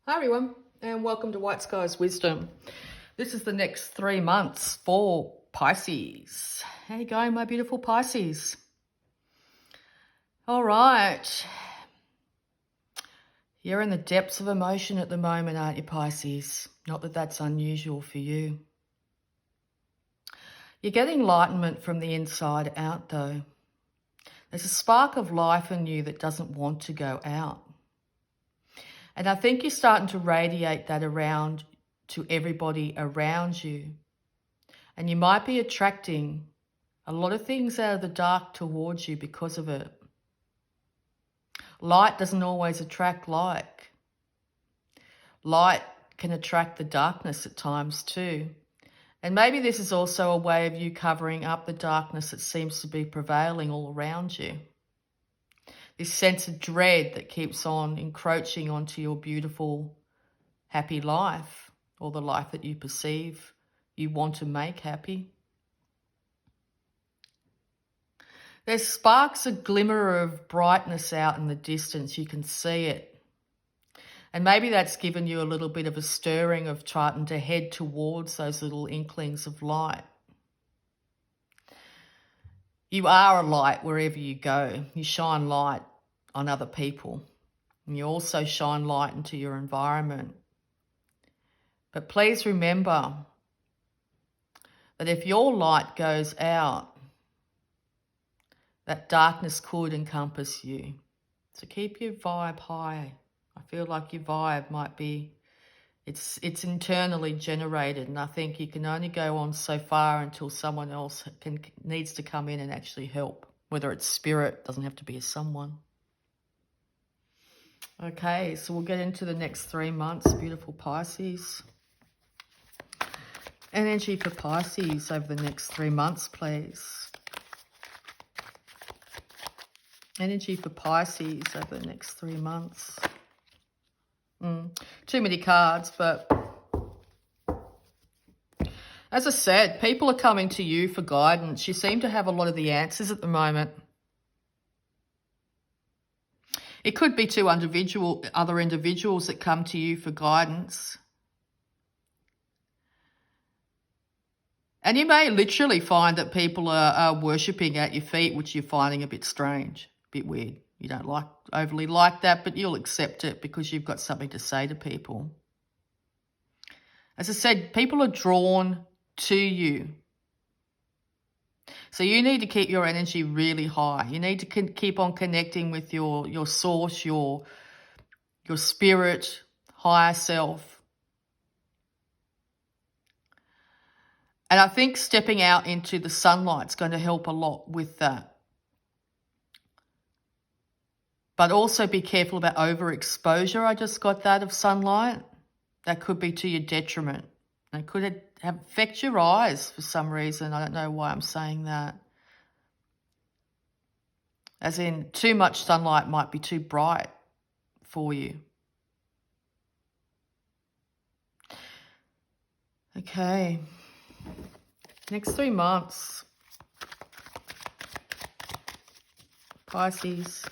Hi everyone, and welcome to Whiteskys Wisdom. This is the next 3 months for Pisces. How you going, my beautiful Pisces? All right. You're in the depths of emotion at the moment, aren't you, Pisces? Not that that's unusual for you. You're getting enlightenment from the inside out, though. There's a spark of life in you that doesn't want to go out. And I think you're starting to radiate that around to everybody around you. And you might be attracting a lot of things out of the dark towards you because of it. Light doesn't always attract like. Light can attract the darkness at times too. And maybe this is also a way of you covering up the darkness that seems to be prevailing all around you. This sense of dread that keeps on encroaching onto your beautiful, happy life, or the life that you perceive you want to make happy. There's sparks, a glimmer of brightness out in the distance. You can see it. And maybe that's given you a little bit of a stirring of trying to head towards those little inklings of light. You are a light wherever you go. You shine light on other people. And you also shine light into your environment. But please remember that if your light goes out, that darkness could encompass you. So keep your vibe high. I feel like your vibe might be, it's internally generated, and I think you can only go on so far until someone else needs to come in and actually help. Whether it's spirit, doesn't have to be a someone. Okay, so we'll get into the next 3 months, beautiful Pisces. Energy for Pisces over the next 3 months, please. Energy for Pisces over the next 3 months. Too many cards, but as I said, people are coming to you for guidance. You seem to have a lot of the answers at the moment. It could be to other individuals that come to you for guidance. And you may literally find that people are worshipping at your feet, which you're finding a bit strange, a bit weird. You don't overly like that, but you'll accept it because you've got something to say to people. As I said, people are drawn to you. So you need to keep your energy really high. You need to keep on connecting with your source, your spirit, higher self. And I think stepping out into the sunlight is going to help a lot with that. But also be careful about overexposure. I just got that of sunlight. That could be to your detriment. It could affect your eyes for some reason. I don't know why I'm saying that. As in, too much sunlight might be too bright for you. Okay. Next 3 months. Pisces.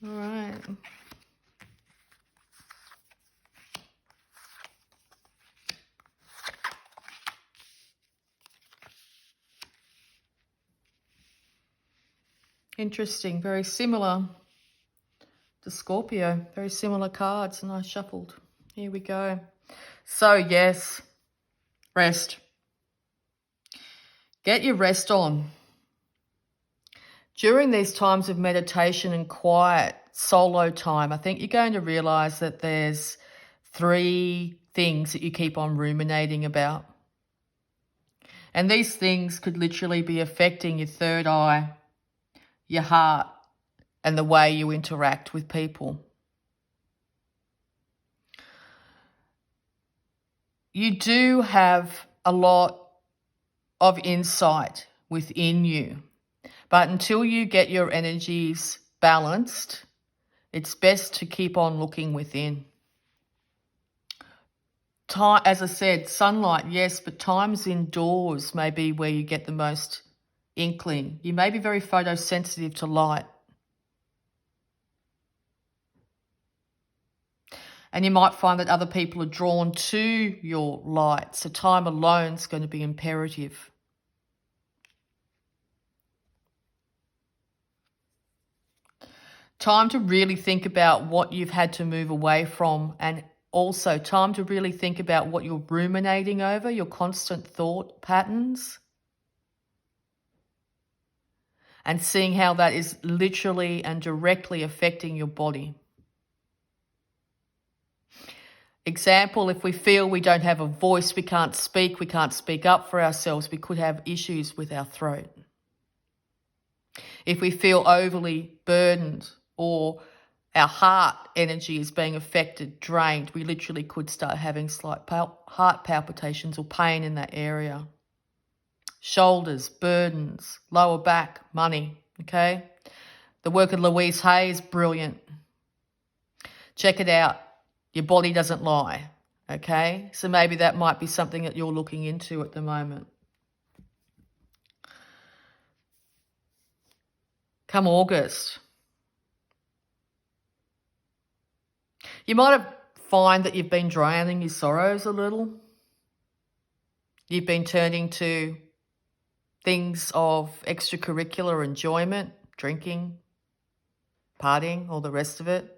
All right. Interesting. Very similar to Scorpio. Very similar cards, and I shuffled. Here we go. So, yes, rest. Get your rest on. During these times of meditation and quiet, solo time, I think you're going to realize that there's 3 things that you keep on ruminating about. And these things could literally be affecting your third eye, your heart, and the way you interact with people. You do have a lot of insight within you. But until you get your energies balanced, it's best to keep on looking within. As I said, sunlight, yes, but times indoors may be where you get the most inkling. You may be very photosensitive to light. And you might find that other people are drawn to your light. So time alone is going to be imperative. Time to really think about what you've had to move away from, and also time to really think about what you're ruminating over, your constant thought patterns, and seeing how that is literally and directly affecting your body. Example, if we feel we don't have a voice, we can't speak up for ourselves, we could have issues with our throat. If we feel overly burdened or our heart energy is being affected, drained, we literally could start having slight heart palpitations or pain in that area. Shoulders, burdens, lower back, money, okay? The work of Louise Hay is brilliant. Check it out. Your body doesn't lie, okay? So maybe that might be something that you're looking into at the moment. Come August, you might find that you've been drowning your sorrows a little. You've been turning to things of extracurricular enjoyment, drinking, partying, all the rest of it.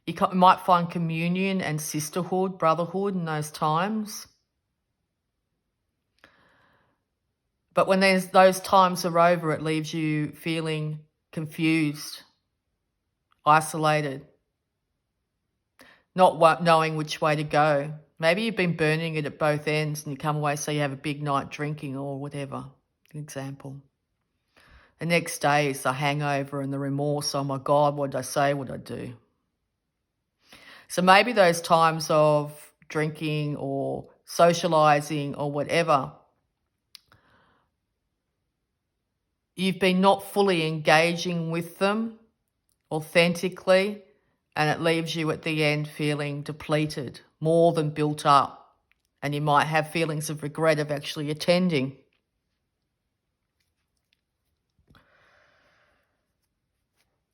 You might find communion and sisterhood, brotherhood in those times. But when those times are over, it leaves you feeling confused, isolated, not knowing which way to go. Maybe you've been burning it at both ends and you come away, so you have a big night drinking or whatever, example. The next day is the hangover and the remorse. Oh my God, what did I say? What did I do? So maybe those times of drinking or socializing or whatever, you've been not fully engaging with them authentically, and it leaves you at the end feeling depleted, more than built up. And you might have feelings of regret of actually attending.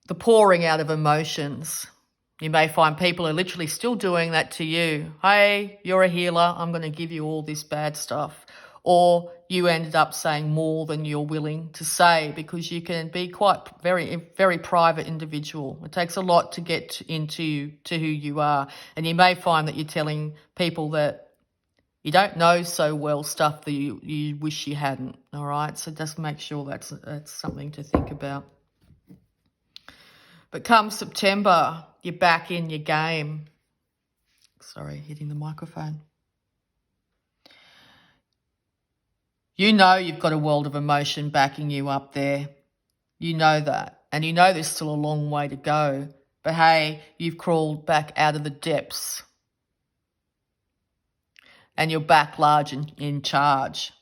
The pouring out of emotions. You may find people are literally still doing that to you. Hey, you're a healer, I'm going to give you all this bad stuff. Or you ended up saying more than you're willing to say, because you can be quite very private individual. It takes a lot to get into who you are. And you may find that you're telling people that you don't know so well stuff that you wish you hadn't, all right? So just make sure that's something to think about. But come September, you're back in your game. Sorry, hitting the microphone. You know you've got a world of emotion backing you up there. You know that. And you know there's still a long way to go. But hey, you've crawled back out of the depths. And you're back large and in charge.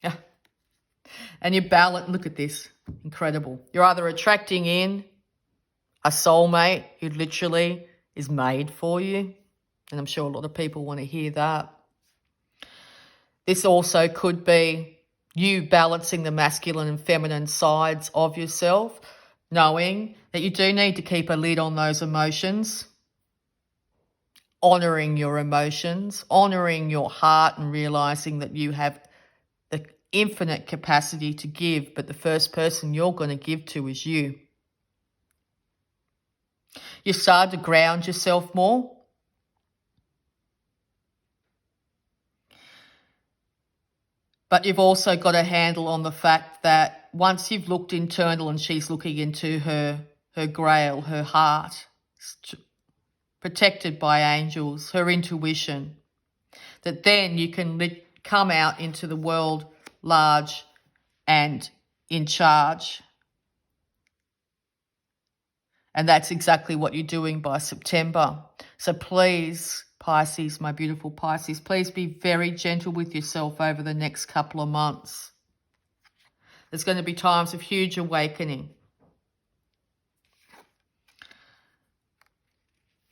Yeah. And you're balanced. Look at this. Incredible. You're either attracting in a soulmate who literally is made for you. And I'm sure a lot of people want to hear that. This also could be you balancing the masculine and feminine sides of yourself, knowing that you do need to keep a lid on those emotions, honouring your emotions, honouring your heart, and realising that you have the infinite capacity to give, but the first person you're going to give to is you. You start to ground yourself more. But you've also got a handle on the fact that once you've looked internal and she's looking into her grail, her heart, protected by angels, her intuition, that then you can come out into the world large and in charge. And that's exactly what you're doing by September. So please, Pisces, my beautiful Pisces, please be very gentle with yourself over the next couple of months. There's going to be times of huge awakening,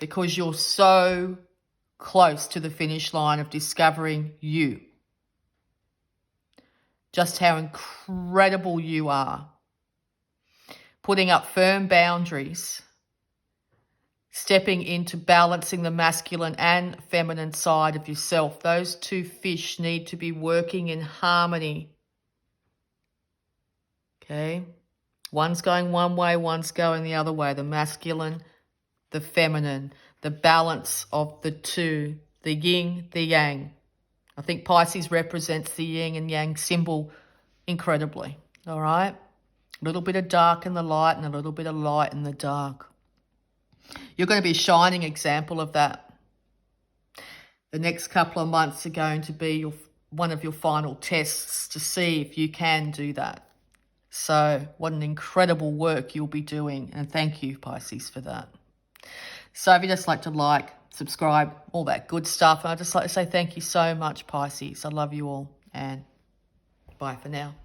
because you're so close to the finish line of discovering you. just how incredible you are. Putting up firm boundaries, stepping into balancing the masculine and feminine side of yourself. Those two fish need to be working in harmony. Okay? One's going one way, one's going the other way. The masculine, the feminine, the balance of the two, the yin, the yang. I think Pisces represents the yin and yang symbol incredibly. All right? A little bit of dark in the light and a little bit of light in the dark. You're going to be a shining example of that. The next couple of months are going to be one of your final tests to see if you can do that. So what an incredible work you'll be doing. And thank you, Pisces, for that. So if you just like to like, subscribe, all that good stuff. And I'd just like to say thank you so much, Pisces. I love you all. And bye for now.